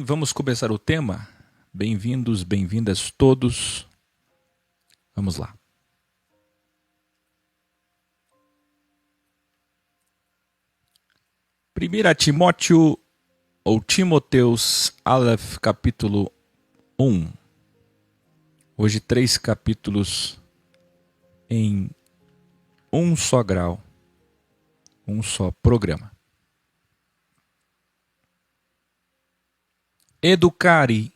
Vamos começar o tema. Bem-vindos, bem-vindas todos. Vamos lá. Primeira Timóteo ou Timoteus Aleph, capítulo 1. Hoje 3 capítulos em um só grau, um só programa. Educare.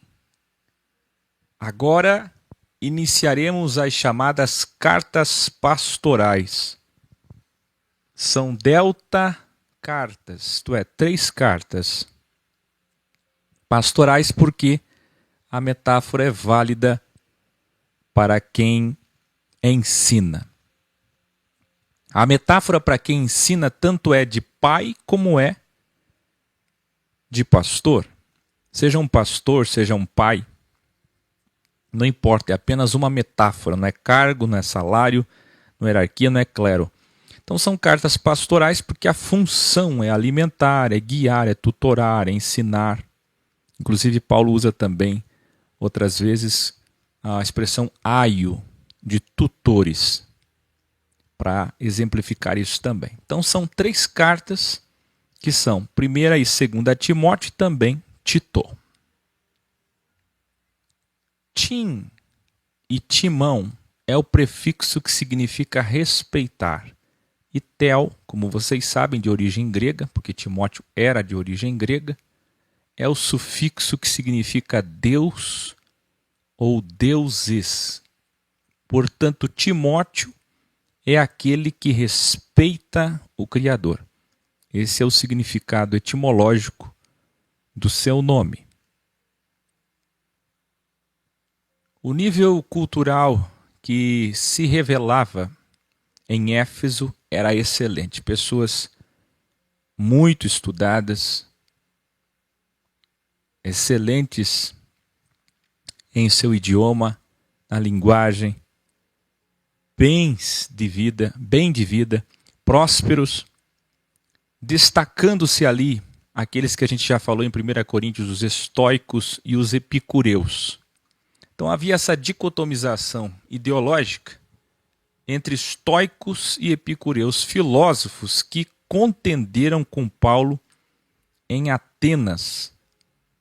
Agora iniciaremos as chamadas cartas pastorais. São delta cartas, isto é, 3 cartas pastorais, porque a metáfora é válida para quem ensina. A metáfora para quem ensina tanto é de pai como é de pastor. Seja um pastor, seja um pai, não importa, é apenas uma metáfora, não é cargo, não é salário, não é hierarquia, não é clero. Então são cartas pastorais porque a função é alimentar, é guiar, é tutorar, é ensinar. Inclusive Paulo usa também, outras vezes, a expressão aio, de tutores, para exemplificar isso também. Então são 3 cartas que são 1ª e 2ª Timóteo e também Tito. Tim e Timão é o prefixo que significa respeitar. E tel, como vocês sabem, de origem grega, porque Timóteo era de origem grega, é o sufixo que significa Deus ou deuses. Portanto, Timóteo é aquele que respeita o Criador. Esse é o significado etimológico do seu nome. O nível cultural que se revelava em Éfeso era excelente. Pessoas muito estudadas, excelentes em seu idioma, na linguagem, bem de vida, prósperos, destacando-se ali aqueles que a gente já falou em 1 Coríntios, os estoicos e os epicureus. Então havia essa dicotomização ideológica entre estoicos e epicureus, filósofos que contenderam com Paulo em Atenas,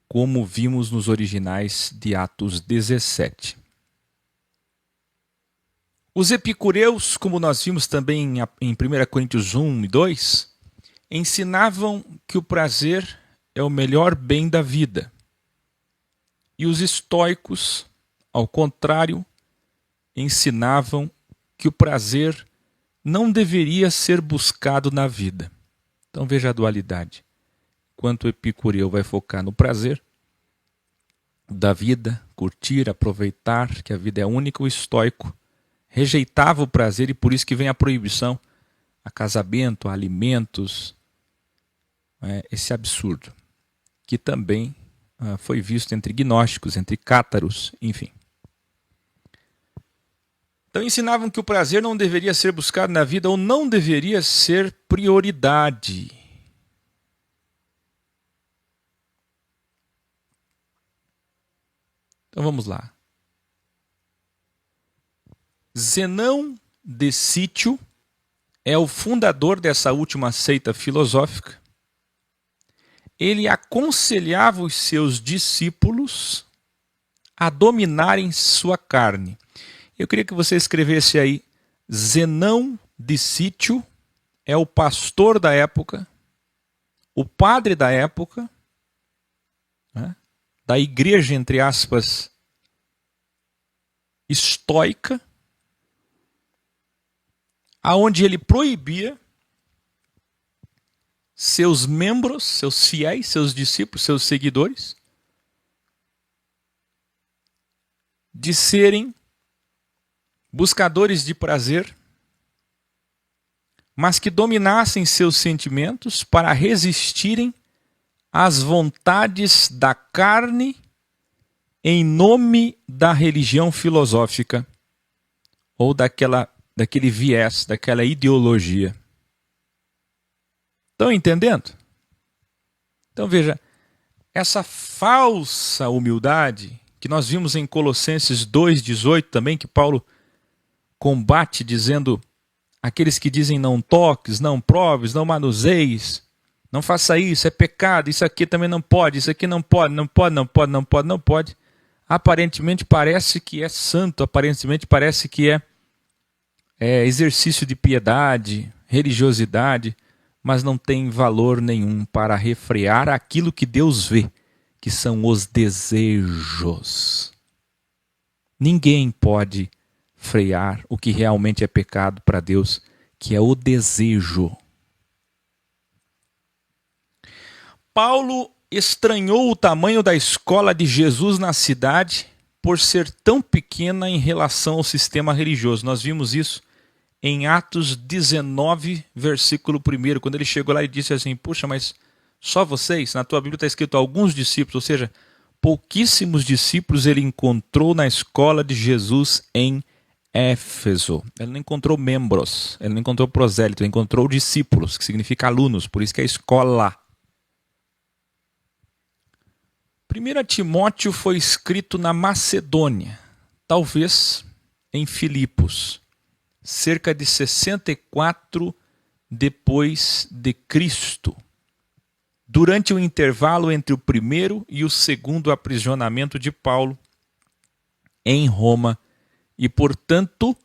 como vimos nos originais de Atos 17. Os epicureus, como nós vimos também em 1 Coríntios 1 e 2, ensinavam que o prazer é o melhor bem da vida. E os estoicos, ao contrário, ensinavam que o prazer não deveria ser buscado na vida. Então veja a dualidade. Enquanto o epicureu vai focar no prazer da vida, curtir, aproveitar, que a vida é única, o estoico rejeitava o prazer e por isso que vem a proibição a casamento, a alimentos, esse absurdo, que também foi visto entre gnósticos, entre cátaros, enfim. Então ensinavam que o prazer não deveria ser buscado na vida ou não deveria ser prioridade. Então vamos lá. Zenão de Cítio é o fundador dessa última seita filosófica. Ele aconselhava os seus discípulos a dominarem sua carne. Eu queria que você escrevesse aí, Zenão de Cítio é o pastor da época, o padre da época, da igreja, entre aspas, estoica, aonde ele proibia seus membros, seus fiéis, seus discípulos, seus seguidores, de serem buscadores de prazer, mas que dominassem seus sentimentos para resistirem às vontades da carne em nome da religião filosófica ou daquele viés, daquela ideologia. Estão entendendo? Então veja, essa falsa humildade, que nós vimos em Colossenses 2,18 também, que Paulo combate dizendo, aqueles que dizem não toques, não proves, não manuseis, não faça isso, é pecado, isso aqui também não pode, isso aqui não pode, não pode, não pode, não pode, não pode. Aparentemente parece que é santo, aparentemente parece que é exercício de piedade, religiosidade, mas não tem valor nenhum para refrear aquilo que Deus vê, que são os desejos. Ninguém pode frear o que realmente é pecado para Deus, que é o desejo. Paulo estranhou o tamanho da escola de Jesus na cidade por ser tão pequena em relação ao sistema religioso. Nós vimos isso em Atos 19, versículo 1, quando ele chegou lá e disse assim, puxa, mas só vocês? Na tua Bíblia está escrito alguns discípulos, ou seja, pouquíssimos discípulos ele encontrou na escola de Jesus em Éfeso. Ele não encontrou membros, ele não encontrou prosélito, ele encontrou discípulos, que significa alunos, por isso que é escola. 1 Timóteo foi escrito na Macedônia, talvez em Filipos, cerca de 64 depois de Cristo, durante o intervalo entre o primeiro e o segundo aprisionamento de Paulo em Roma, e, portanto,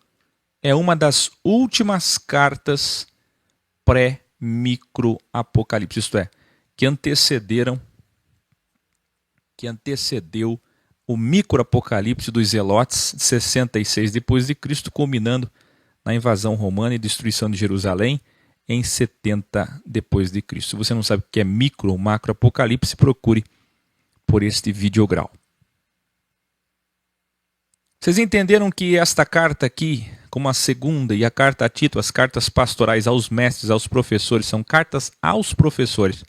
é uma das últimas cartas pré-micro-apocalipse, isto é, que antecedeu o micro-apocalipse dos Zelotes, 66 depois de Cristo, culminando na invasão romana e destruição de Jerusalém em 70 depois de Cristo. Se você não sabe o que é micro ou macro-apocalipse, procure por este videograu. Vocês entenderam que esta carta aqui, como a segunda e a carta a Tito, as cartas pastorais aos mestres, aos professores, são cartas aos professores.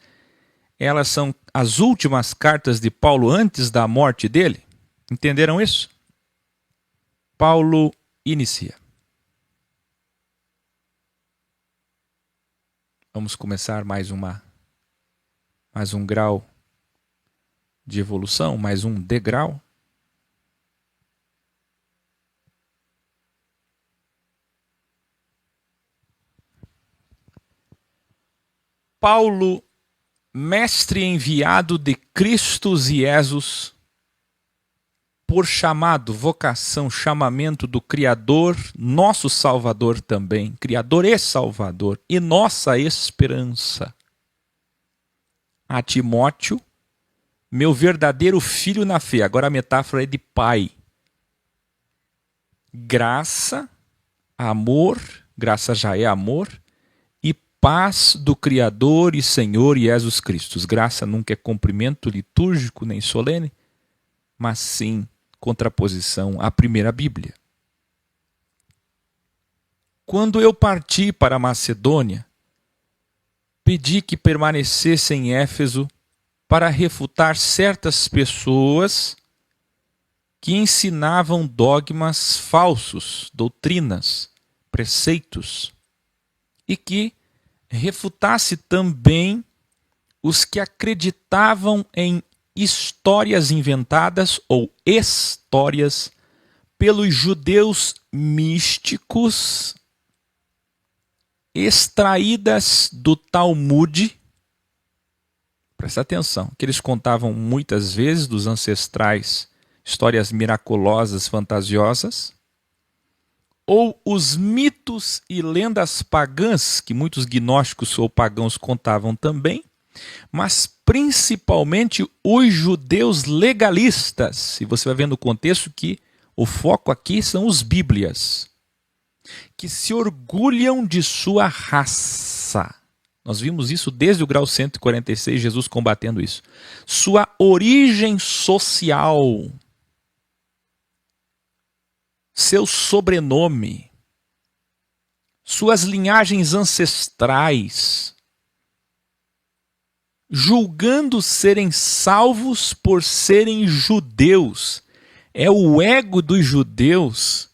Elas são as últimas cartas de Paulo antes da morte dele. Entenderam isso? Paulo inicia. Vamos começar mais um grau de evolução, mais um degrau. Paulo, mestre enviado de Cristo Jesus, por chamado, vocação, chamamento do Criador, nosso Salvador também, Criador e Salvador, e nossa esperança. A Timóteo, meu verdadeiro filho na fé. Agora a metáfora é de pai. Graça, amor, graça já é amor, e paz do Criador e Senhor Jesus Cristo. Graça nunca é cumprimento litúrgico nem solene, mas sim contraposição à primeira Bíblia. Quando eu parti para a Macedônia, pedi que permanecesse em Éfeso para refutar certas pessoas que ensinavam dogmas falsos, doutrinas, preceitos, e que refutasse também os que acreditavam em histórias inventadas ou histórias pelos judeus místicos extraídas do Talmud. Presta atenção, que eles contavam muitas vezes dos ancestrais histórias miraculosas, fantasiosas, ou os mitos e lendas pagãs, que muitos gnósticos ou pagãos contavam também, mas principalmente os judeus legalistas. E você vai ver no contexto que o foco aqui são os bíblias, que se orgulham de sua raça. Nós vimos isso desde o grau 146, Jesus combatendo isso. Sua origem social, seu sobrenome, suas linhagens ancestrais, julgando serem salvos por serem judeus. É o ego dos judeus,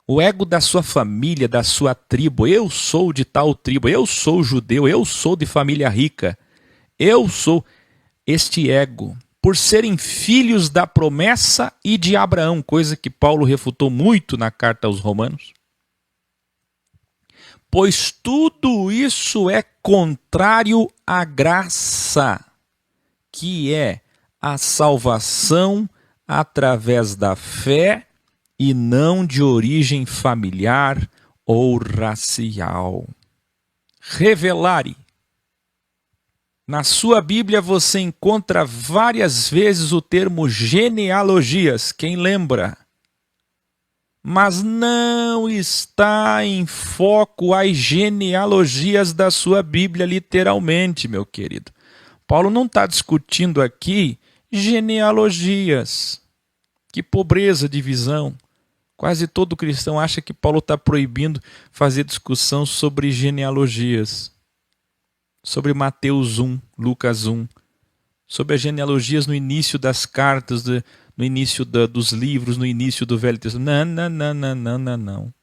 o ego da sua família, da sua tribo. Eu sou de tal tribo, eu sou judeu, eu sou de família rica, eu sou. este ego, por serem filhos da promessa e de Abraão, coisa que Paulo refutou muito na carta aos Romanos. Pois tudo isso é contrário à graça, que é a salvação através da fé e não de origem familiar ou racial. Revelare. Na sua Bíblia você encontra várias vezes o termo genealogias, quem lembra? Mas não está em foco as genealogias da sua Bíblia literalmente, meu querido. Paulo não está discutindo aqui genealogias. Que pobreza de visão. Quase todo cristão acha que Paulo está proibindo fazer discussão sobre genealogias. Sobre Mateus 1, Lucas 1. Sobre as genealogias no início das cartas, no início dos livros, no início do Velho Testamento. Não.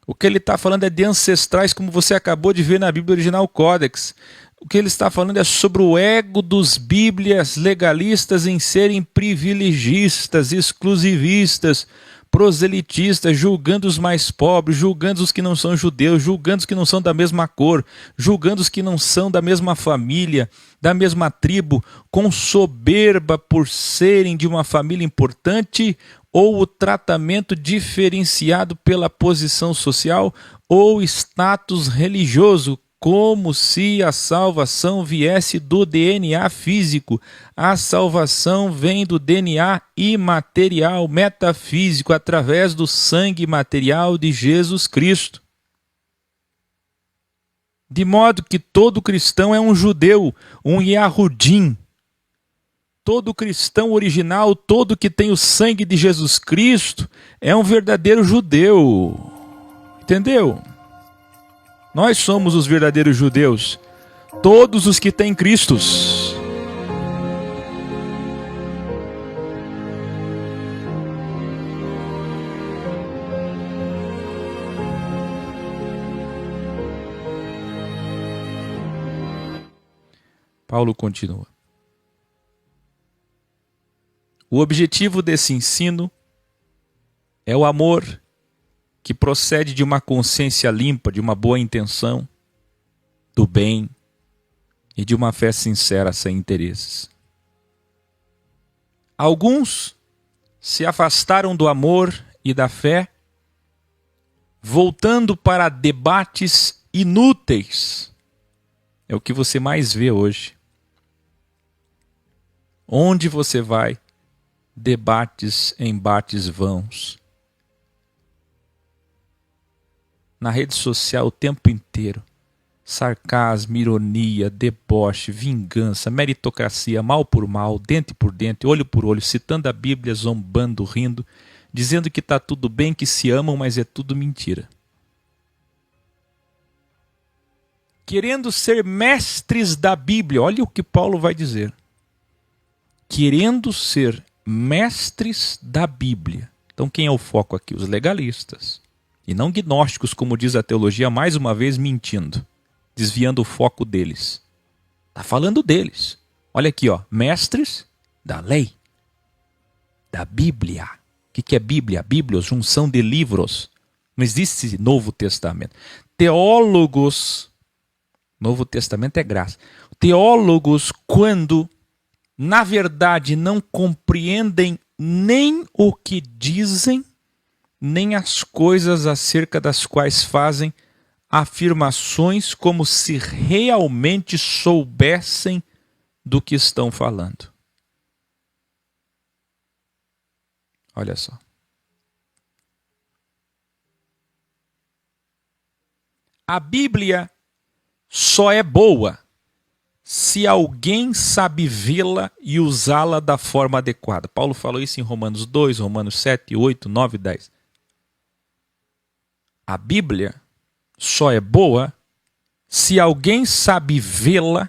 O que ele está falando é de ancestrais, como você acabou de ver na Bíblia Original Codex. O que ele está falando é sobre o ego dos bíblias legalistas em serem privilegistas, exclusivistas, proselitistas, julgando os mais pobres, julgando os que não são judeus, julgando os que não são da mesma cor, julgando os que não são da mesma família, da mesma tribo, com soberba por serem de uma família importante, ou o tratamento diferenciado pela posição social ou status religioso, como se a salvação viesse do DNA físico. A salvação vem do DNA imaterial, metafísico, através do sangue material de Jesus Cristo. De modo que todo cristão é um judeu, um Yahudim. Todo cristão original, todo que tem o sangue de Jesus Cristo, é um verdadeiro judeu. Entendeu? Nós somos os verdadeiros judeus, todos os que têm Cristo. Paulo continua. O objetivo desse ensino é o amor que procede de uma consciência limpa, de uma boa intenção, do bem e de uma fé sincera sem interesses. Alguns se afastaram do amor e da fé, voltando para debates inúteis. É o que você mais vê hoje. Onde você vai? Debates, embates vãos. Na rede social o tempo inteiro. Sarcasmo, ironia, deboche, vingança, meritocracia, mal por mal, dente por dente, olho por olho, citando a Bíblia, zombando, rindo, dizendo que está tudo bem, que se amam, mas é tudo mentira. Querendo ser mestres da Bíblia, olha o que Paulo vai dizer. Querendo ser mestres da Bíblia. Então quem é o foco aqui? Os legalistas. E não gnósticos, como diz a teologia, mais uma vez mentindo, desviando o foco deles. Está falando deles. Olha aqui, ó, mestres da lei, da Bíblia. O que é Bíblia? Bíblios, junção de livros. Não existe Novo Testamento. Teólogos, Novo Testamento é graça. Teólogos, quando, na verdade, não compreendem nem o que dizem, nem as coisas acerca das quais fazem afirmações como se realmente soubessem do que estão falando. Olha só. A Bíblia só é boa se alguém sabe vê-la e usá-la da forma adequada. Paulo falou isso em Romanos 2, Romanos 7, 8, 9 e 10. A Bíblia só é boa se alguém sabe vê-la.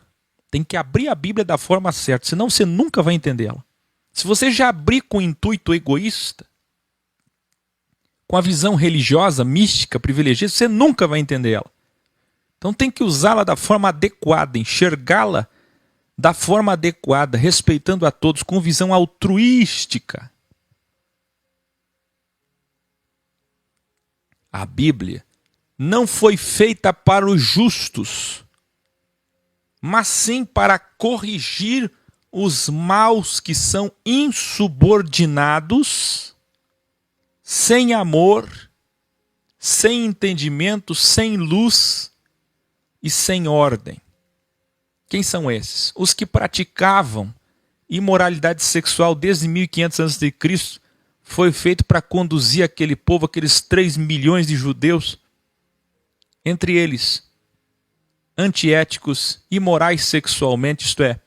Tem que abrir a Bíblia da forma certa, senão você nunca vai entendê-la. Se você já abrir com intuito egoísta, com a visão religiosa, mística, privilegiada, você nunca vai entender ela. Então tem que usá-la da forma adequada, enxergá-la da forma adequada, respeitando a todos, com visão altruística. A Bíblia não foi feita para os justos, mas sim para corrigir os maus que são insubordinados, sem amor, sem entendimento, sem luz e sem ordem. Quem são esses? Os que praticavam imoralidade sexual desde 1500 a.C., foi feito para conduzir aquele povo, aqueles 3 milhões de judeus, entre eles, antiéticos, imorais sexualmente, isto é,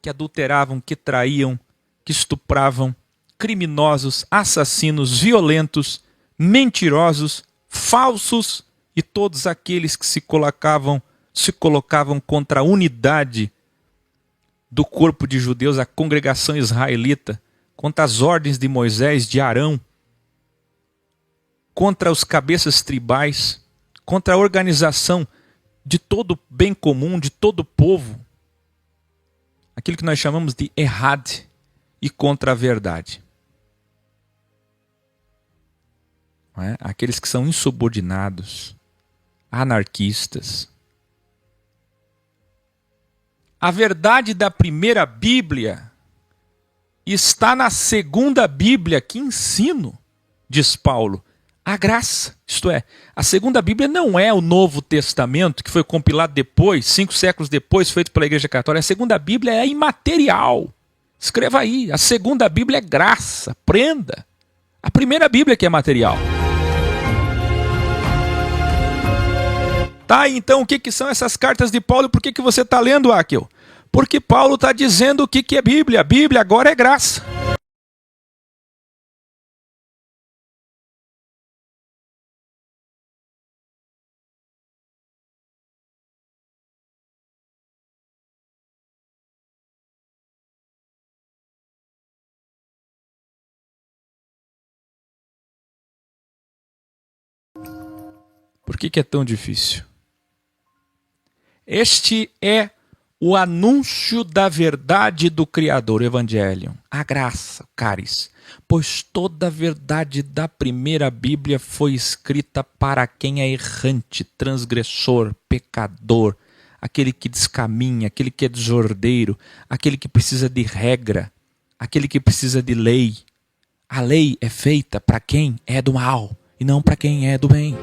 que adulteravam, que traíam, que estupravam, criminosos, assassinos, violentos, mentirosos, falsos e todos aqueles que se colocavam contra a unidade do corpo de judeus, a congregação israelita, contra as ordens de Moisés, de Arão, contra os cabeças tribais, contra a organização de todo o bem comum, de todo o povo, aquilo que nós chamamos de errad, e contra a verdade. Não é? Aqueles que são insubordinados, anarquistas. A verdade da primeira Bíblia está na segunda Bíblia que ensino, diz Paulo, a graça. Isto é, a segunda Bíblia não é o Novo Testamento, que foi compilado depois, 5 séculos depois, feito pela Igreja Católica. A segunda Bíblia é imaterial. Escreva aí, a segunda Bíblia é graça, aprenda. A primeira Bíblia que é material. Tá, então o que são essas cartas de Paulo? Por que você está lendo, Akel? Porque Paulo está dizendo o que é Bíblia. A Bíblia agora é graça. Por que é tão difícil? Este é o anúncio da verdade do Criador, o Evangelho, a graça, caris. Pois toda a verdade da primeira Bíblia foi escrita para quem é errante, transgressor, pecador, aquele que descaminha, aquele que é desordeiro, aquele que precisa de regra, aquele que precisa de lei. A lei é feita para quem é do mal e não para quem é do bem.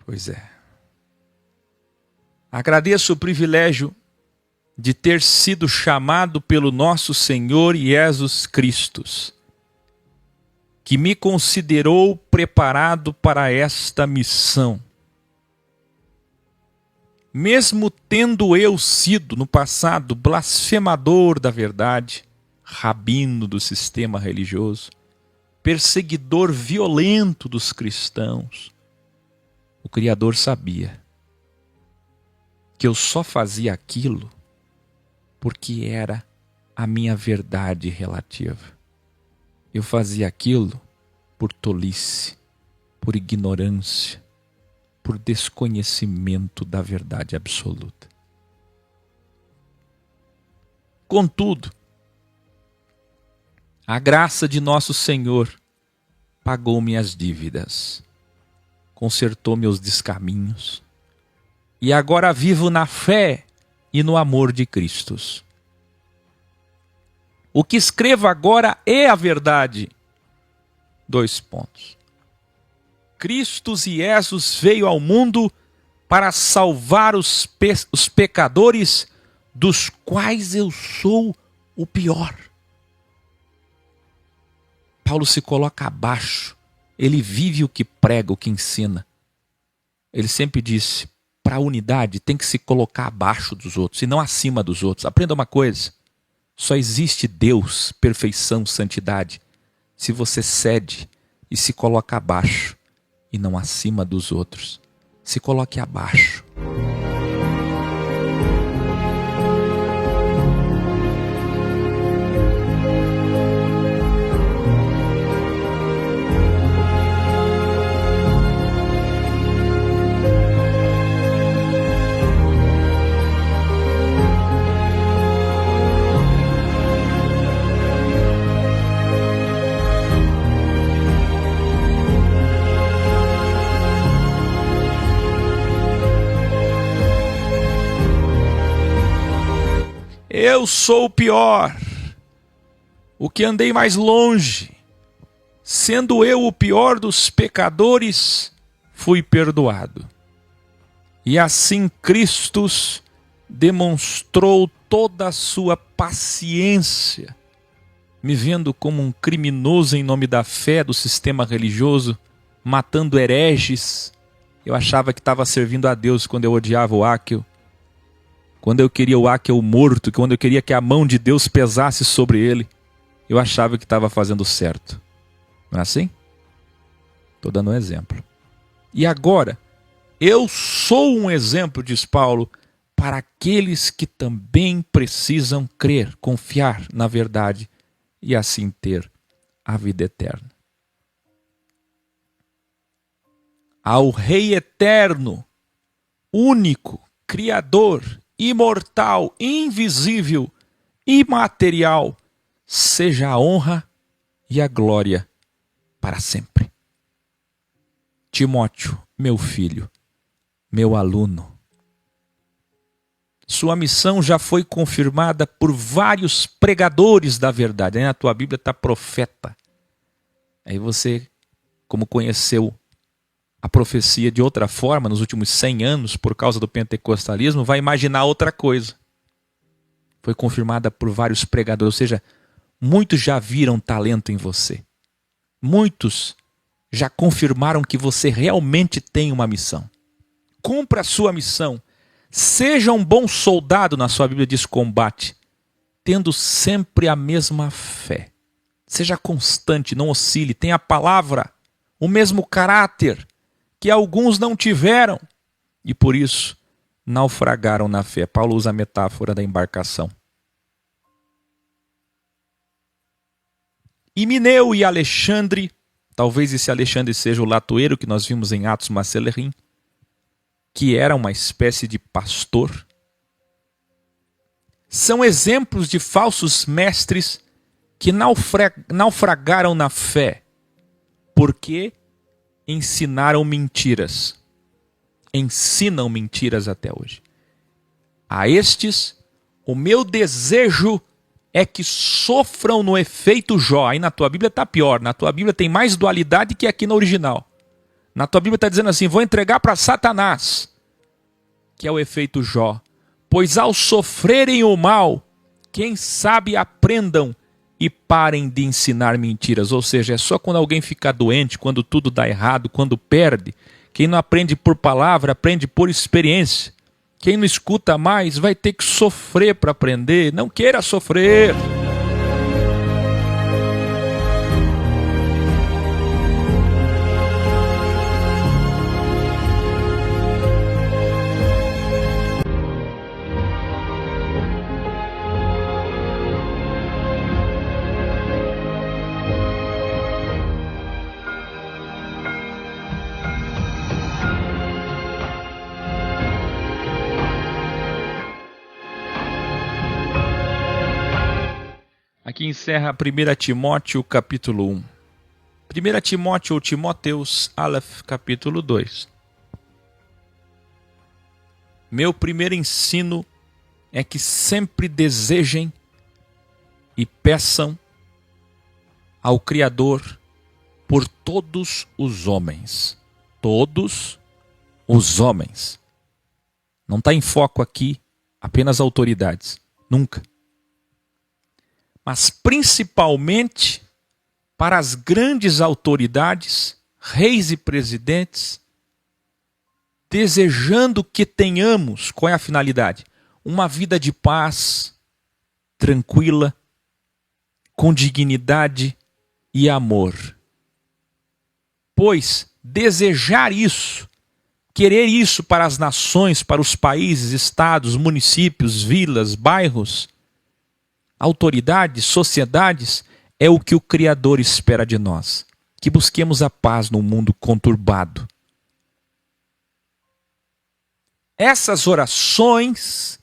Pois é. Agradeço o privilégio de ter sido chamado pelo nosso Senhor Jesus Cristo, que me considerou preparado para esta missão. Mesmo tendo eu sido, no passado, blasfemador da verdade, rabino do sistema religioso, perseguidor violento dos cristãos, o Criador sabia que eu só fazia aquilo porque era a minha verdade relativa. Eu fazia aquilo por tolice, por ignorância, por desconhecimento da verdade absoluta. Contudo, a graça de nosso Senhor pagou minhas dívidas, consertou meus descaminhos, e agora vivo na fé e no amor de Cristo. O que escrevo agora é a verdade. 2 pontos. Cristo Jesus veio ao mundo para salvar os pecadores, dos quais eu sou o pior. Paulo se coloca abaixo. Ele vive o que prega, o que ensina. Ele sempre disse, para a unidade tem que se colocar abaixo dos outros e não acima dos outros. Aprenda uma coisa, só existe Deus, perfeição, santidade, se você cede e se coloca abaixo e não acima dos outros. Se coloque abaixo. Eu sou o pior, o que andei mais longe. Sendo eu o pior dos pecadores, fui perdoado. E assim Cristo demonstrou toda a sua paciência, me vendo como um criminoso em nome da fé do sistema religioso, matando hereges. Eu achava que estava servindo a Deus quando eu odiava o Áquil, quando eu queria o Áquil morto, quando eu queria que a mão de Deus pesasse sobre ele, eu achava que estava fazendo certo. Não é assim? Estou dando um exemplo. E agora, eu sou um exemplo, diz Paulo, para aqueles que também precisam crer, confiar na verdade e assim ter a vida eterna. Ao Rei eterno, único, criador, imortal, invisível, imaterial, seja a honra e a glória para sempre. Timóteo, meu filho, meu aluno, sua missão já foi confirmada por vários pregadores da verdade. Aí na tua Bíblia está profeta. Aí você, como conheceu a profecia de outra forma nos últimos 100 anos por causa do pentecostalismo, vai imaginar outra coisa. Foi confirmada por vários pregadores, ou seja, muitos já viram talento em você. Muitos já confirmaram que você realmente tem uma missão. Cumpra a sua missão. Seja um bom soldado, na sua Bíblia diz combate, tendo sempre a mesma fé. Seja constante, não oscile, tenha a palavra, o mesmo caráter que alguns não tiveram e por isso naufragaram na fé. Paulo usa a metáfora da embarcação. Himeneu e Alexandre, talvez esse Alexandre seja o latoeiro que nós vimos em Atos Macelerim, que era uma espécie de pastor, são exemplos de falsos mestres que naufragaram na fé, porque ensinaram mentiras. Ensinam mentiras até hoje. A estes, o meu desejo é que sofram no efeito Jó. Aí na tua Bíblia está pior, na tua Bíblia tem mais dualidade que aqui na original. Na tua Bíblia está dizendo assim, vou entregar para Satanás, que é o efeito Jó. Pois ao sofrerem o mal, quem sabe aprendam e parem de ensinar mentiras. Ou seja, é só quando alguém fica doente, quando tudo dá errado, quando perde. Quem não aprende por palavra, aprende por experiência. Quem não escuta mais vai ter que sofrer para aprender. Não queira sofrer. Aqui encerra 1 Timóteo capítulo 1. 1 Timóteo ou Timóteus, Aleph, capítulo 2. Meu primeiro ensino é que sempre desejem e peçam ao Criador por todos os homens. Todos os homens. Não está em foco aqui apenas autoridades. Nunca. Mas principalmente para as grandes autoridades, reis e presidentes, desejando que tenhamos, qual é a finalidade? Uma vida de paz, tranquila, com dignidade e amor. Pois desejar isso, querer isso para as nações, para os países, estados, municípios, vilas, bairros, autoridades, sociedades, é o que o Criador espera de nós. Que busquemos a paz num mundo conturbado. Essas orações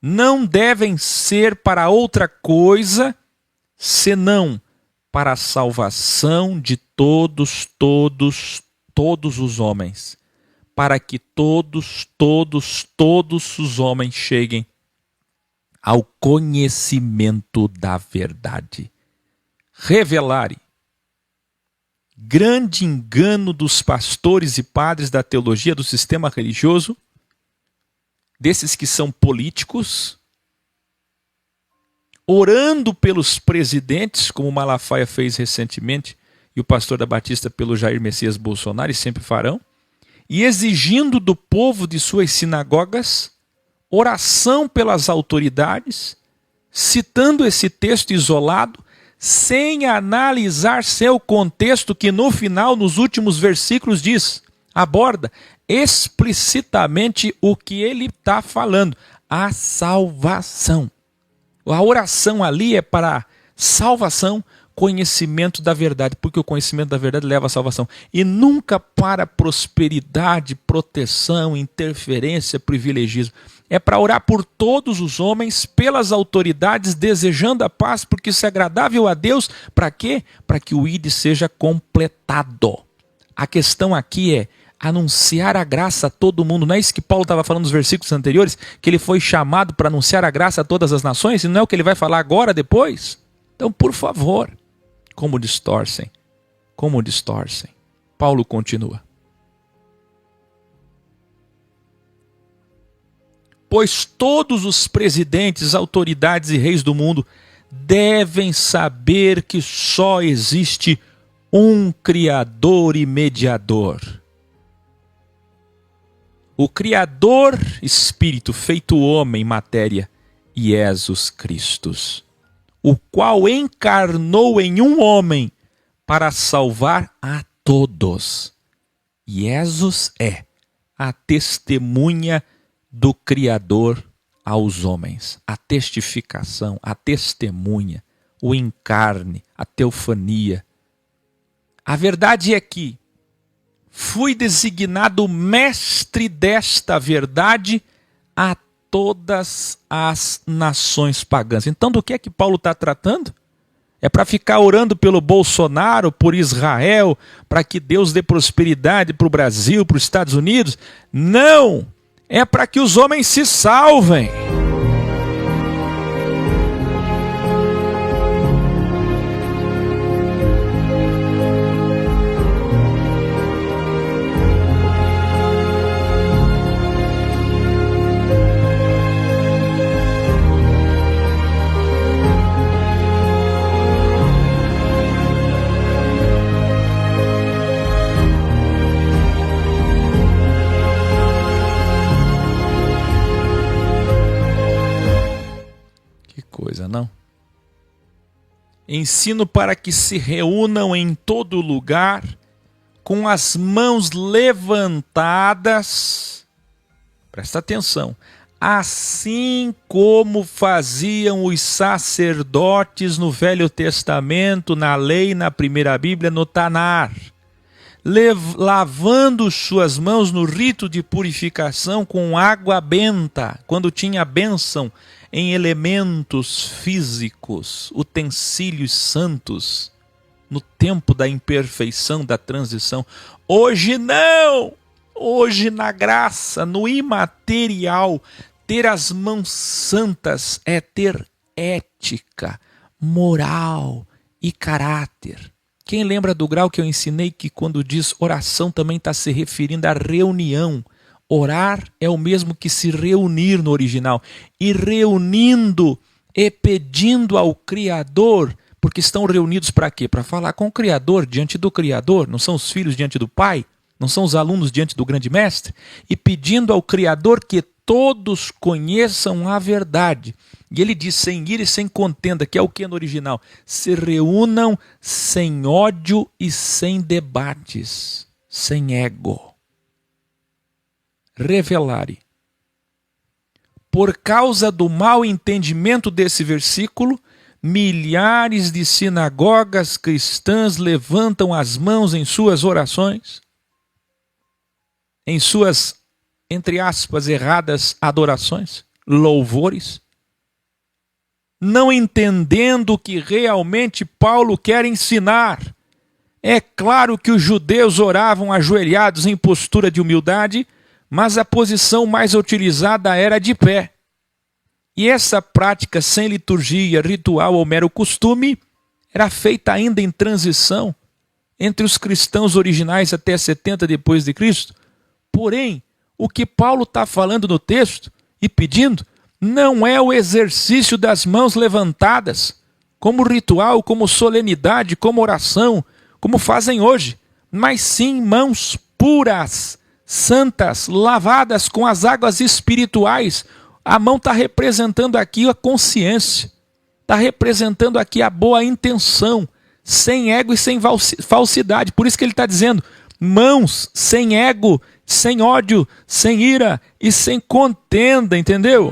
não devem ser para outra coisa, senão para a salvação de todos os homens. Para que todos os homens cheguem ao conhecimento da verdade. Revelare. Grande engano dos pastores e padres da teologia do sistema religioso, desses que são políticos, orando pelos presidentes, como Malafaia fez recentemente, e o pastor da Batista pelo Jair Messias Bolsonaro, e sempre farão, e exigindo do povo de suas sinagogas oração pelas autoridades, citando esse texto isolado, sem analisar seu contexto, que no final, nos últimos versículos aborda explicitamente o que ele está falando, a salvação. A oração ali é para salvação, conhecimento da verdade, porque o conhecimento da verdade leva à salvação. E nunca para prosperidade, proteção, interferência, privilegismo. É para orar por todos os homens, pelas autoridades, desejando a paz, porque isso é agradável a Deus. Para quê? Para que o ID seja completado. A questão aqui é anunciar a graça a todo mundo. Não é isso que Paulo estava falando nos versículos anteriores? Que ele foi chamado para anunciar a graça a todas as nações? E não é o que ele vai falar agora, depois? Então, por favor, como distorcem. Como distorcem. Paulo continua. Pois todos os presidentes, autoridades e reis do mundo devem saber que só existe um Criador e mediador. O Criador, Espírito, feito homem, matéria, Jesus Cristo, o qual encarnou em um homem para salvar a todos. Jesus é a testemunha do Criador aos homens, a testificação, a testemunha, o encarne, a teofania. A verdade é que fui designado mestre desta verdade a todas as nações pagãs. Então, do que é que Paulo está tratando? É para ficar orando pelo Bolsonaro, por Israel, para que Deus dê prosperidade para o Brasil, para os Estados Unidos? Não! É para que os homens se salvem. Não. Ensino para que se reúnam em todo lugar, com as mãos levantadas, presta atenção, assim como faziam os sacerdotes no Velho Testamento, na lei, na primeira Bíblia, no Tanar, lavando suas mãos no rito de purificação com água benta, quando tinha bênção em elementos físicos, utensílios santos, no tempo da imperfeição, da transição. Hoje não! Hoje na graça, no imaterial, ter as mãos santas é ter ética, moral e caráter. Quem lembra do grau que eu ensinei que quando diz oração também está se referindo à reunião? Orar é o mesmo que se reunir no original. E reunindo e pedindo ao Criador, porque estão reunidos para quê? Para falar com o Criador, diante do Criador. Não são os filhos diante do Pai? Não são os alunos diante do grande mestre? E pedindo ao Criador que todos conheçam a verdade. E ele diz, sem ira e sem contenda, que é o que no original? Se reúnam sem ódio e sem debates, sem ego. Revelare. Por causa do mau entendimento desse versículo, milhares de sinagogas cristãs levantam as mãos em suas orações, em suas, entre aspas, erradas adorações, louvores, não entendendo o que realmente Paulo quer ensinar. É claro que os judeus oravam ajoelhados em postura de humildade, mas a posição mais utilizada era de pé. E essa prática sem liturgia, ritual ou mero costume era feita ainda em transição entre os cristãos originais até 70 depois de Cristo. Porém, o que Paulo está falando no texto e pedindo não é o exercício das mãos levantadas, como ritual, como solenidade, como oração, como fazem hoje, mas sim mãos puras, santas, lavadas com as águas espirituais. A mão está representando aqui a consciência, está representando aqui a boa intenção, sem ego e sem falsidade. Por isso que ele está dizendo, mãos sem ego, sem ódio, sem ira e sem contenda, entendeu?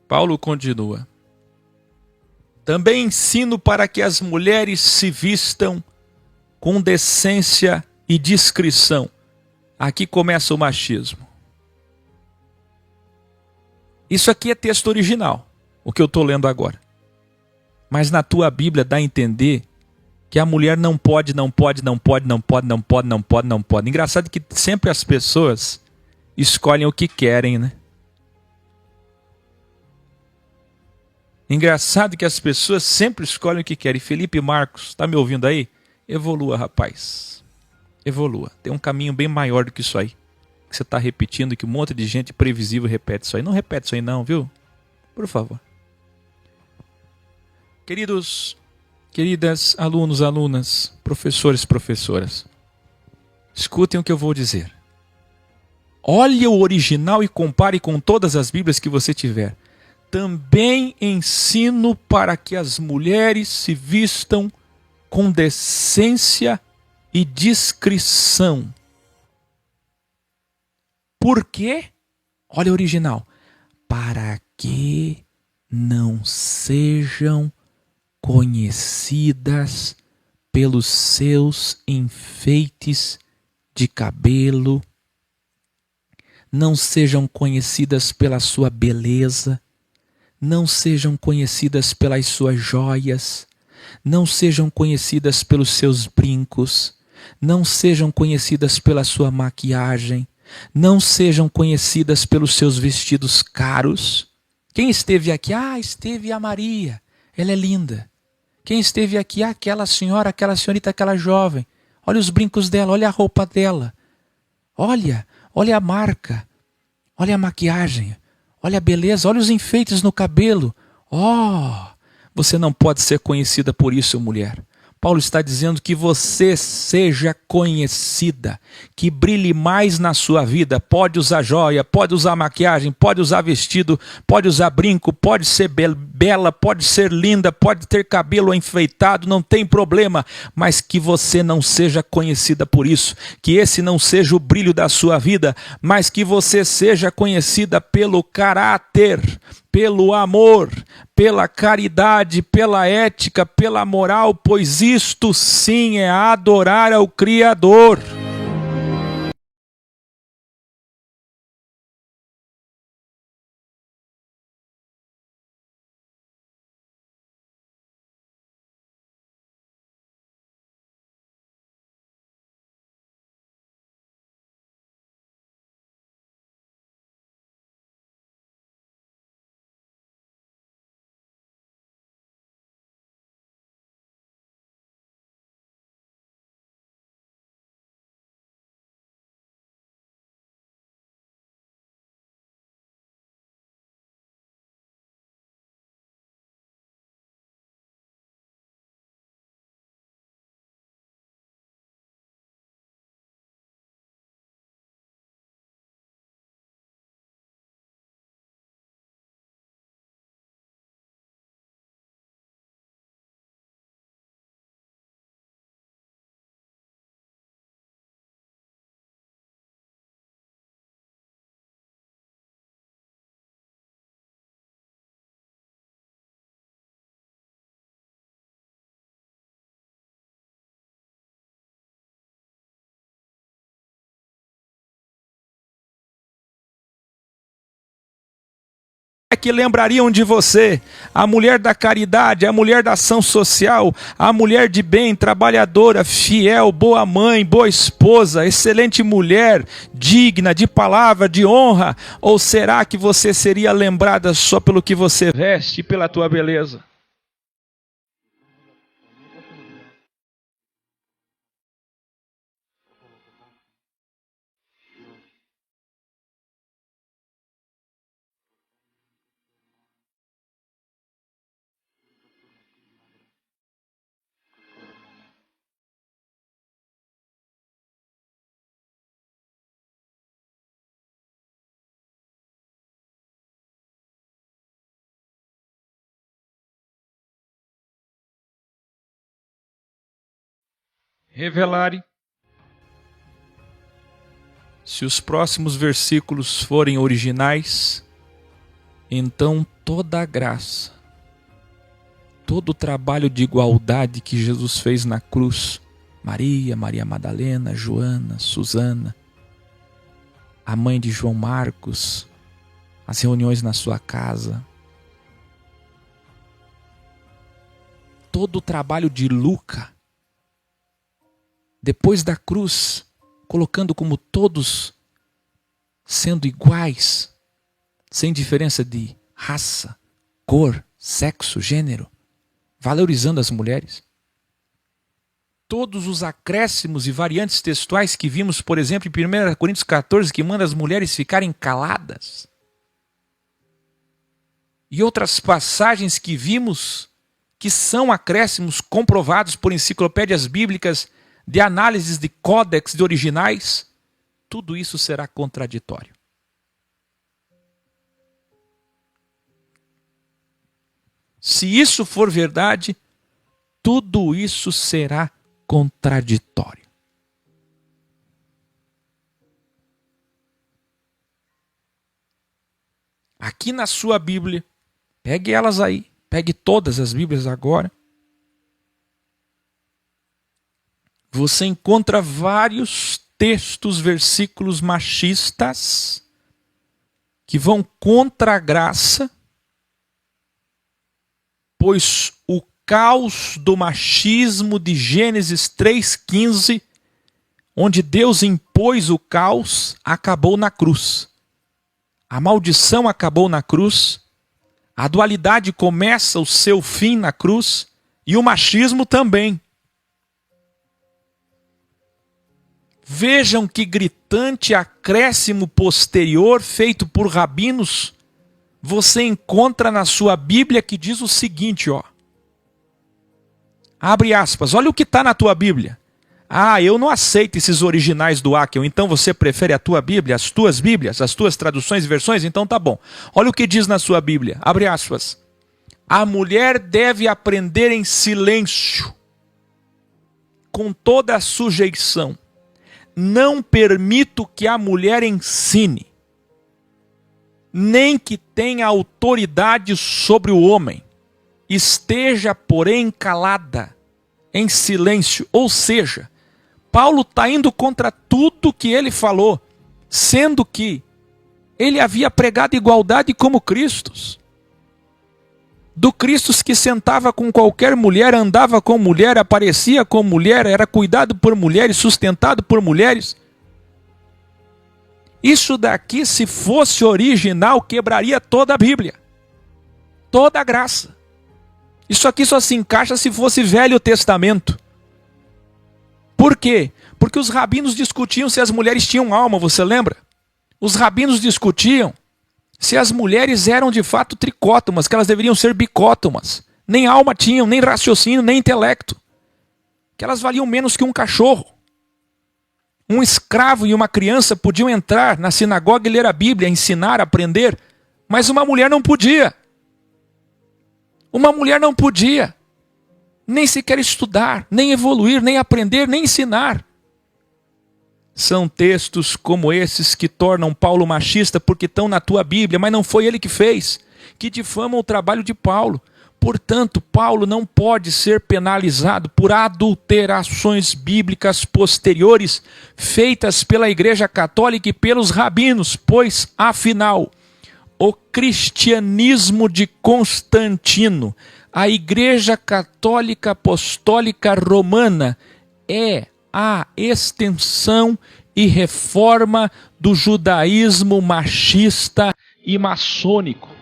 Paulo continua. Também ensino para que as mulheres se vistam com decência e discrição. Aqui começa o machismo. Isso aqui é texto original, o que eu estou lendo agora. Mas na tua Bíblia dá a entender que a mulher não pode. Engraçado que sempre as pessoas escolhem o que querem, né? Engraçado que as pessoas sempre escolhem o que querem. Felipe Marcos, está me ouvindo aí? Evolua, rapaz. Evolua. Tem um caminho bem maior do que isso aí. Que você está repetindo, que um monte de gente previsível repete isso aí. Não repete isso aí não, viu? Por favor. Queridos, queridas, alunos, alunas, professores, professoras. Escutem o que eu vou dizer. Olhe o original e compare com todas as Bíblias que você tiver. Também ensino para que as mulheres se vistam com decência e discrição. Por quê? Olha o original. Para que não sejam conhecidas pelos seus enfeites de cabelo, não sejam conhecidas pela sua beleza, não sejam conhecidas pelas suas joias, não sejam conhecidas pelos seus brincos, não sejam conhecidas pela sua maquiagem, não sejam conhecidas pelos seus vestidos caros. Quem esteve aqui? Esteve a Maria, ela é linda. Quem esteve aqui? Aquela senhora, aquela senhorita, aquela jovem. Olha os brincos dela, olha a roupa dela. Olha a marca, olha a maquiagem. Olha a beleza, olha os enfeites no cabelo. Você não pode ser conhecida por isso, mulher. Paulo está dizendo que você seja conhecida, que brilhe mais na sua vida. Pode usar joia, pode usar maquiagem, pode usar vestido, pode usar brinco, pode ser bela, pode ser linda, pode ter cabelo enfeitado, não tem problema. Mas que você não seja conhecida por isso, que esse não seja o brilho da sua vida, mas que você seja conhecida pelo caráter, pelo amor, pela caridade, pela ética, pela moral, pois isto sim é adorar ao Criador. que lembrariam de você? A mulher da caridade, a mulher da ação social, a mulher de bem, trabalhadora, fiel, boa mãe, boa esposa, excelente mulher, digna de palavra, de honra? Ou será que você seria lembrada só pelo que você veste e pela tua beleza? Revelare. Se os próximos versículos forem originais, então toda a graça, todo o trabalho de igualdade que Jesus fez na cruz, Maria, Maria Madalena, Joana, Susana, a mãe de João Marcos, as reuniões na sua casa, todo o trabalho de Lucas, depois da cruz, colocando como todos sendo iguais, sem diferença de raça, cor, sexo, gênero, valorizando as mulheres. Todos os acréscimos e variantes textuais que vimos, por exemplo, em 1 Coríntios 14, que manda as mulheres ficarem caladas. E outras passagens que vimos que são acréscimos comprovados por enciclopédias bíblicas, de análises de códex de originais, tudo isso será contraditório. Se isso for verdade, tudo isso será contraditório. Aqui na sua Bíblia, pegue elas aí, pegue todas as Bíblias agora. Você encontra vários textos, versículos machistas que vão contra a graça, pois o caos do machismo de Gênesis 3,15, onde Deus impôs o caos, acabou na cruz. A maldição acabou na cruz, a dualidade começa o seu fim na cruz e o machismo também. Vejam que gritante acréscimo posterior feito por rabinos você encontra na sua Bíblia, que diz o seguinte, ó. Abre aspas, olha o que está na tua Bíblia. Ah, eu não aceito esses originais do Akel, então você prefere a tua Bíblia, as tuas Bíblias, as tuas traduções e versões? Então tá bom. Olha o que diz na sua Bíblia, abre aspas. A mulher deve aprender em silêncio, com toda a sujeição. Não permito que a mulher ensine, nem que tenha autoridade sobre o homem. Esteja, porém, calada, em silêncio. Ou seja, Paulo está indo contra tudo que ele falou, sendo que ele havia pregado igualdade como Cristo. Do Cristo que sentava com qualquer mulher, andava com mulher, aparecia com mulher, era cuidado por mulheres, sustentado por mulheres. Isso daqui, se fosse original, quebraria toda a Bíblia. Toda a graça. Isso aqui só se encaixa se fosse Velho Testamento. Por quê? Porque os rabinos discutiam se as mulheres tinham alma, você lembra? Os rabinos discutiam se as mulheres eram de fato tricótomas, que elas deveriam ser bicótomas. Nem alma tinham, nem raciocínio, nem intelecto. Que elas valiam menos que um cachorro. Um escravo e uma criança podiam entrar na sinagoga e ler a Bíblia, ensinar, aprender, mas uma mulher não podia. Uma mulher não podia nem sequer estudar, nem evoluir, nem aprender, nem ensinar. São textos como esses que tornam Paulo machista porque estão na tua Bíblia, mas não foi ele que fez, que difamam o trabalho de Paulo. Portanto, Paulo não pode ser penalizado por adulterações bíblicas posteriores feitas pela Igreja Católica e pelos rabinos, pois, afinal, o cristianismo de Constantino, a Igreja Católica Apostólica Romana, é a extensão e reforma do judaísmo machista e maçônico.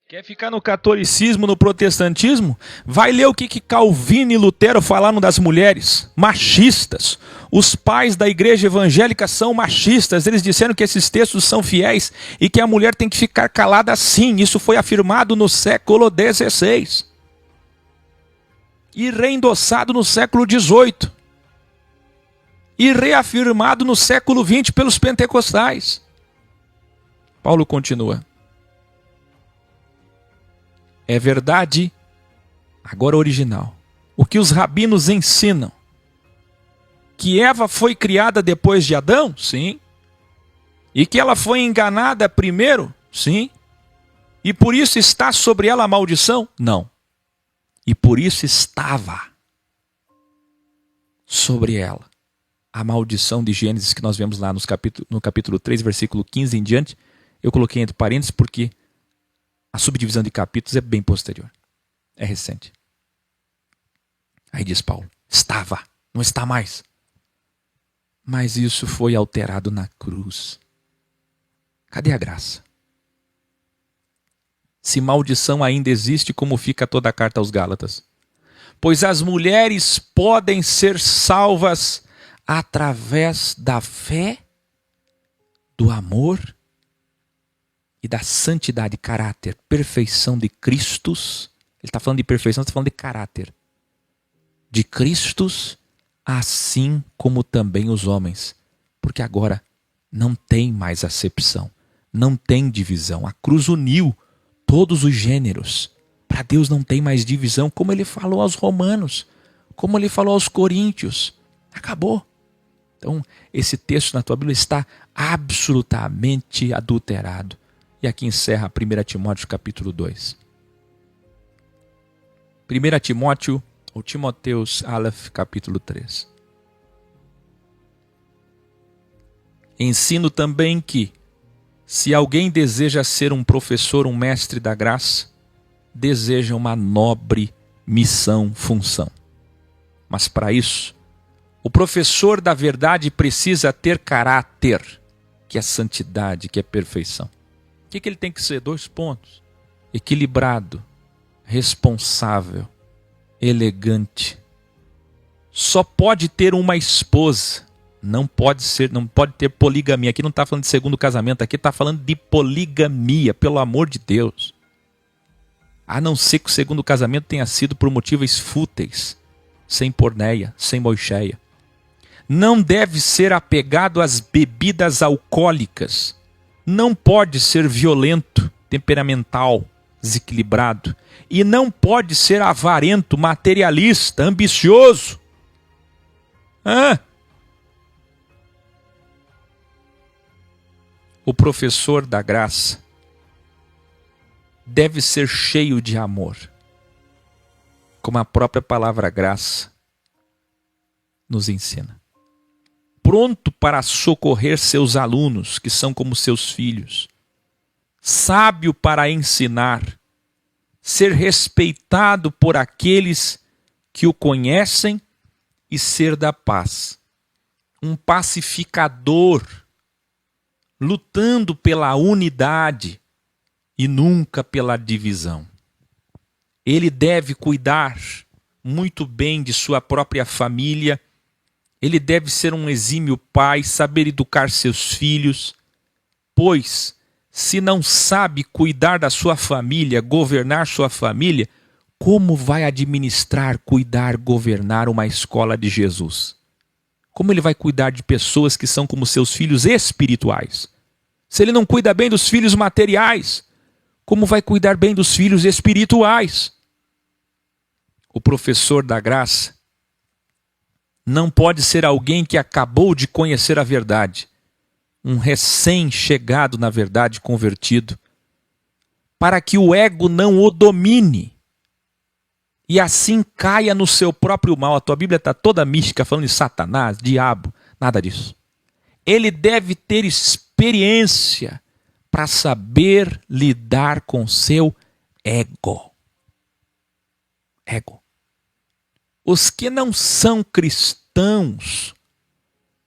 Quer ficar no catolicismo, no protestantismo? Vai ler o que Calvino e Lutero falaram das mulheres, machistas. Os pais da igreja evangélica são machistas. Eles disseram que esses textos são fiéis e que a mulher tem que ficar calada sim. Isso foi afirmado no século XVI. E reendossado no século XVIII. E reafirmado no século XX pelos pentecostais. Paulo continua. É verdade, agora original, o que os rabinos ensinam. Que Eva foi criada depois de Adão? Sim. E que ela foi enganada primeiro? Sim. E por isso está sobre ela a maldição? Não. E por isso estava sobre ela a maldição de Gênesis que nós vemos lá no capítulo 3, versículo 15 em diante. Eu coloquei entre parênteses porque a subdivisão de capítulos é bem posterior. É recente. Aí diz Paulo, estava, não está mais. Mas isso foi alterado na cruz. Cadê a graça? Se maldição ainda existe, como fica toda a carta aos Gálatas? Pois as mulheres podem ser salvas através da fé, do amor e da santidade, caráter, perfeição de Cristo. Ele está falando de perfeição, está falando de caráter. De Cristo, assim como também os homens. Porque agora não tem mais acepção, não tem divisão. A cruz uniu todos os gêneros. Para Deus não tem mais divisão, como ele falou aos romanos, como ele falou aos coríntios. Acabou. Então, esse texto na tua Bíblia está absolutamente adulterado. E aqui encerra 1 Timóteo capítulo 2. 1 Timóteo, ou Timoteus Aleph, capítulo 3. Ensino também que, se alguém deseja ser um professor, um mestre da graça, deseja uma nobre missão, função. Mas para isso, o professor da verdade precisa ter caráter, que é santidade, que é perfeição. O que ele tem que ser? 2 pontos. Equilibrado, responsável, elegante. Só pode ter uma esposa. Não pode ter poligamia. Aqui não está falando de segundo casamento, aqui está falando de poligamia, pelo amor de Deus. A não ser que o segundo casamento tenha sido por motivos fúteis, sem porneia, sem moixéia. Não deve ser apegado às bebidas alcoólicas. Não pode ser violento, temperamental, desequilibrado. E não pode ser avarento, materialista, ambicioso. O professor da graça deve ser cheio de amor, como a própria palavra graça nos ensina. Pronto para socorrer seus alunos, que são como seus filhos. Sábio para ensinar. Ser respeitado por aqueles que o conhecem e ser da paz. Um pacificador, lutando pela unidade e nunca pela divisão. Ele deve cuidar muito bem de sua própria família. Ele deve ser um exímio pai, saber educar seus filhos, pois, se não sabe cuidar da sua família, governar sua família, como vai administrar, cuidar, governar uma escola de Jesus? como ele vai cuidar de pessoas que são como seus filhos espirituais? Se ele não cuida bem dos filhos materiais, como vai cuidar bem dos filhos espirituais? O professor da graça não pode ser alguém que acabou de conhecer a verdade, um recém-chegado na verdade, convertido, para que o ego não o domine e assim caia no seu próprio mal. A tua Bíblia está toda mística, falando de Satanás, diabo, nada disso. Ele deve ter experiência para saber lidar com seu ego. Ego. Os que não são cristãos,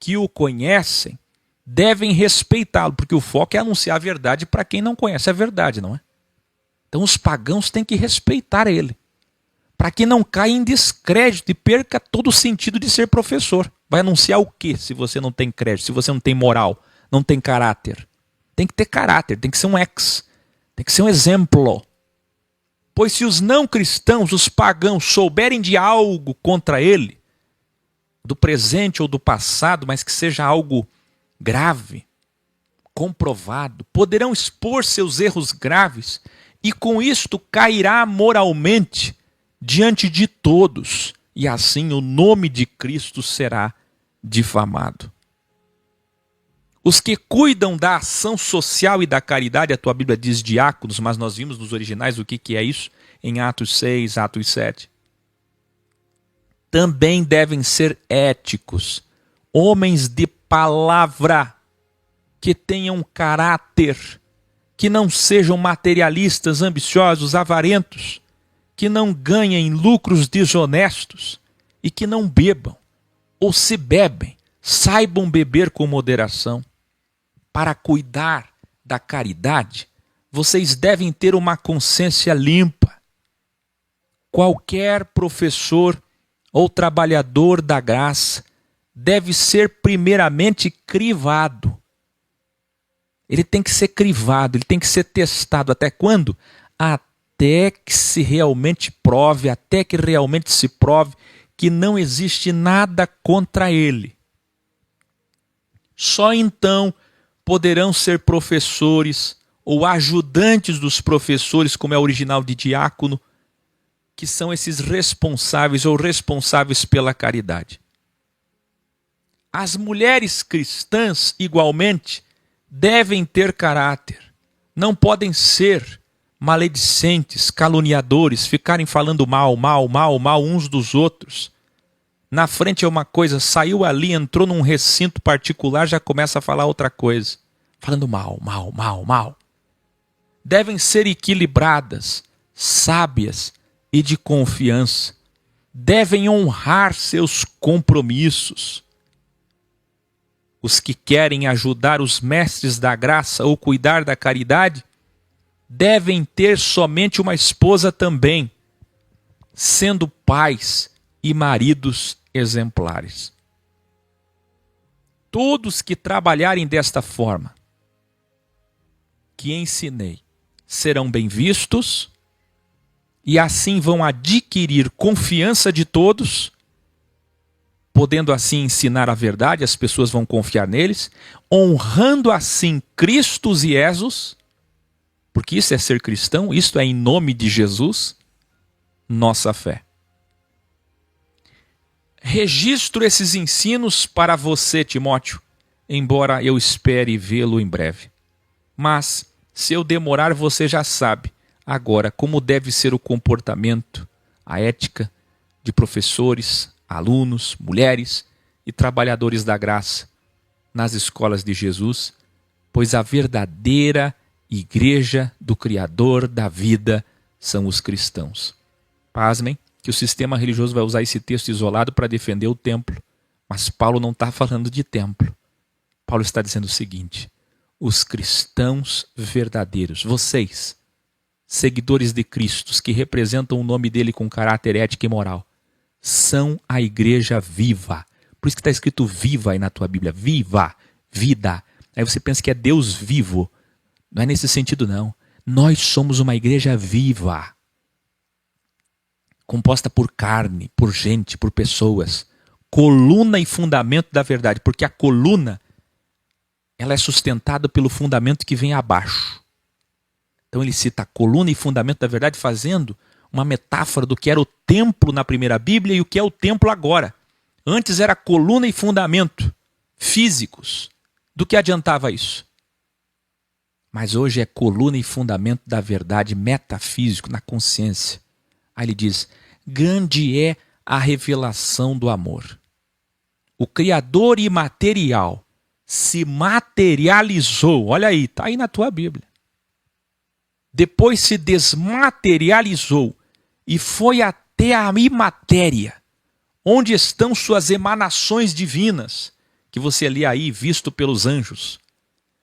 que o conhecem, devem respeitá-lo, porque o foco é anunciar a verdade para quem não conhece a verdade, não é? Então os pagãos têm que respeitar ele, para que não caia em descrédito e perca todo o sentido de ser professor. Vai anunciar o quê se você não tem crédito, se você não tem moral, não tem caráter? Tem que ter caráter, tem que ser um tem que ser um exemplo. Pois se os não cristãos, os pagãos, souberem de algo contra ele, do presente ou do passado, mas que seja algo grave, comprovado, poderão expor seus erros graves e com isto cairá moralmente diante de todos, e assim o nome de Cristo será difamado. Os que cuidam da ação social e da caridade, a tua Bíblia diz diáconos, mas nós vimos nos originais o que é isso, em Atos 6, Atos 7. Também devem ser éticos, homens de palavra, que tenham caráter, que não sejam materialistas, ambiciosos, avarentos, que não ganhem lucros desonestos e que não bebam, ou se bebem, saibam beber com moderação. Para cuidar da caridade, vocês devem ter uma consciência limpa. Qualquer professor ou trabalhador da graça deve ser primeiramente crivado. Ele tem que ser crivado, ele tem que ser testado. Até quando? Até que se realmente prove, até que realmente se prove que não existe nada contra ele. Só então poderão ser professores ou ajudantes dos professores, como é o original de diácono, que são esses responsáveis ou responsáveis pela caridade. As mulheres cristãs, igualmente, devem ter caráter. Não podem ser maledicentes, caluniadores, ficarem falando mal uns dos outros. Na frente é uma coisa, saiu ali, entrou num recinto particular, já começa a falar outra coisa. Falando mal. Devem ser equilibradas, sábias e de confiança. Devem honrar seus compromissos. Os que querem ajudar os mestres da graça ou cuidar da caridade devem ter somente uma esposa também, sendo pais e maridos exemplares. Todos que trabalharem desta forma que ensinei serão bem vistos e assim vão adquirir confiança de todos, podendo assim ensinar a verdade, as pessoas vão confiar neles, honrando assim Cristo e Jesus, porque isso é ser cristão, isto é em nome de Jesus, nossa fé. Registro esses ensinos para você, Timóteo, embora eu espere vê-lo em breve. Mas, se eu demorar, você já sabe agora como deve ser o comportamento, a ética de professores, alunos, mulheres e trabalhadores da graça nas escolas de Jesus, pois a verdadeira igreja do Criador da vida são os cristãos. Pasmem que o sistema religioso vai usar esse texto isolado para defender o templo, mas Paulo não está falando de templo. Paulo está dizendo o seguinte: os cristãos verdadeiros, vocês, seguidores de Cristo, que representam o nome dele com caráter ético e moral, são a igreja viva. Por isso que está escrito viva aí na tua Bíblia. Viva, vida. Aí você pensa que é Deus vivo. Não é nesse sentido, não. Nós somos uma igreja viva, composta por carne, por gente, por pessoas, coluna e fundamento da verdade, porque a coluna ela é sustentada pelo fundamento que vem abaixo. Então ele cita a coluna e fundamento da verdade fazendo uma metáfora do que era o templo na primeira Bíblia e o que é o templo agora. Antes era coluna e fundamento físicos. Do que adiantava isso? Mas hoje é coluna e fundamento da verdade metafísico, na consciência. Aí ele diz, grande é a revelação do amor. O Criador imaterial se materializou. Olha aí, está aí na tua Bíblia. Depois se desmaterializou e foi até a imatéria, onde estão suas emanações divinas, que você lê aí, visto pelos anjos.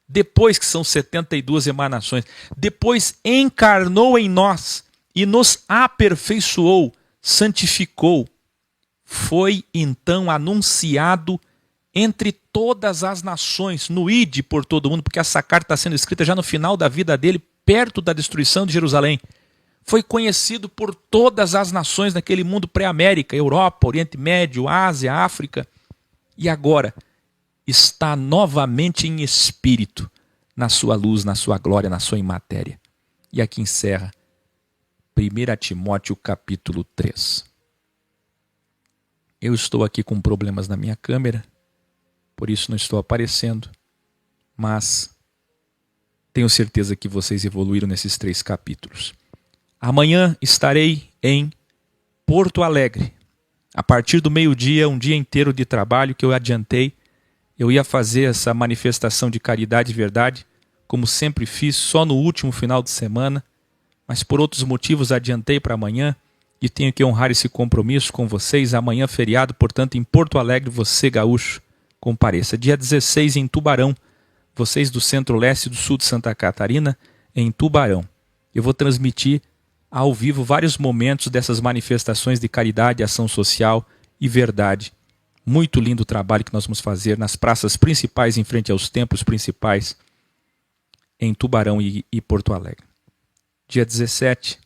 Depois que são 72 emanações, depois encarnou em nós e nos aperfeiçoou, santificou. Foi então anunciado entre todas as nações, no ide por todo mundo, porque essa carta está sendo escrita já no final da vida dele, perto da destruição de Jerusalém. Foi conhecido por todas as nações naquele mundo pré-América, Europa, Oriente Médio, Ásia, África. E agora está novamente em espírito, na sua luz, na sua glória, na sua imatéria. E aqui encerra 1 Timóteo capítulo 3. Eu estou aqui com problemas na minha câmera, por isso não estou aparecendo, mas tenho certeza que vocês evoluíram nesses 3 capítulos. Amanhã estarei em Porto Alegre. A partir do meio-dia, um dia inteiro de trabalho que eu adiantei. Eu ia fazer essa manifestação de caridade e verdade, como sempre fiz, só no último final de semana, mas por outros motivos adiantei para amanhã e tenho que honrar esse compromisso com vocês. Amanhã feriado, portanto, em Porto Alegre, você gaúcho, compareça. Dia 16 em Tubarão, vocês do centro-leste e do sul de Santa Catarina, em Tubarão. Eu vou transmitir ao vivo vários momentos dessas manifestações de caridade, ação social e verdade. Muito lindo o trabalho que nós vamos fazer nas praças principais, em frente aos templos principais, em Tubarão e Porto Alegre. Dia 17,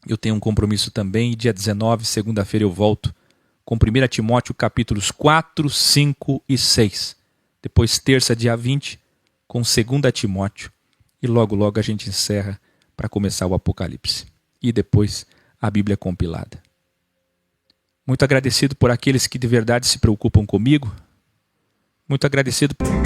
eu tenho um compromisso também, e dia 19, segunda-feira, eu volto com 1 Timóteo capítulos 4, 5 e 6. Depois, terça, dia 20, com 2 Timóteo. E logo, logo a gente encerra para começar o Apocalipse. E depois a Bíblia compilada. Muito agradecido por aqueles que de verdade se preocupam comigo. Muito agradecido por